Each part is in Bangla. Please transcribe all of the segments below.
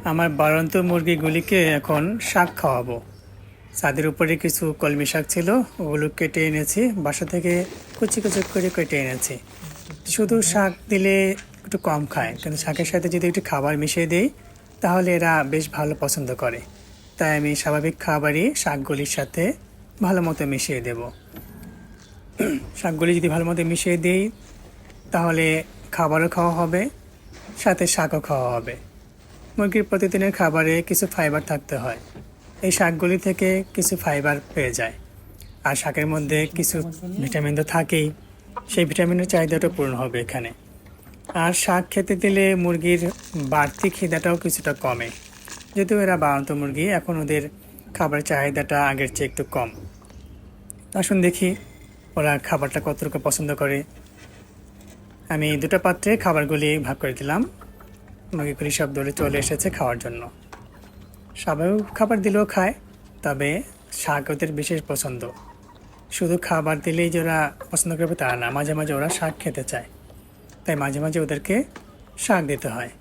আমার বাড়ন্ত মুরগিগুলিকে এখন শাক খাওয়াবো। ছাদের উপরে কিছু কলমি শাক ছিল, ওগুলো কেটে এনেছি বাসা থেকে, কুচি কুচি করে কেটে এনেছি। শুধু শাক দিলে একটু কম খায়, কিন্তু শাকের সাথে যদি একটু খাবার মিশিয়ে দিই তাহলে এরা বেশ ভালো পছন্দ করে। তাই আমি স্বাভাবিক খাবারই শাকগুলির সাথে ভালো মতো মিশিয়ে দেব। শাকগুলি যদি ভালো মতো মিশিয়ে দিই তাহলে খাবারও খাওয়া হবে, সাথে শাকও খাওয়া হবে। মুরগির প্রতিদিনের খাবারে কিছু ফাইবার থাকতে হয়, এই শাকগুলি থেকে কিছু ফাইবার পেয়ে যায়। আর শাকের মধ্যে কিছু ভিটামিন তো থাকেই, সেই ভিটামিনের চাহিদাটা পূরণ হবে এখানে। আর শাক খেতে দিলে মুরগির বাড়তি খিদাটাও কিছুটা কমে। যেহেতু এরা বাড়ন্ত মুরগি, এখন ওদের খাবারের চাহিদাটা আগের চেয়ে একটু কম। আসুন দেখি ওরা খাবারটা কতটুকু পছন্দ করে। আমি দুটো পাত্রে খাবারগুলি ভাগ করে দিলাম। মুরগিগুলি সব দৌড়ে চলে এসেছে খাওয়ার জন্য। স্বাভাবিক খাবার দিলেও খায়, তবে শাক ওদের বিশেষ পছন্দ। শুধু খাবার দিলেই যে ওরা পছন্দ করবে তা না, মাঝে মাঝে ওরা শাক খেতে চায়, তাই মাঝে মাঝে ওদেরকে শাক দিতে হয়।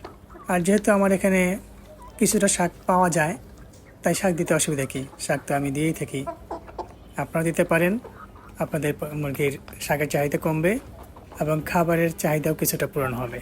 আর যেহেতু আমার এখানে কিছুটা শাক পাওয়া যায়, তাই শাক দিতে অসুবিধা কী, শাক তো আমি দিয়েই থাকি। আপনারা দিতে পারেন, আপনাদের মুরগির শাকের চাহিদা কমবে এবং খাবারের চাহিদাও কিছুটা পূরণ হবে।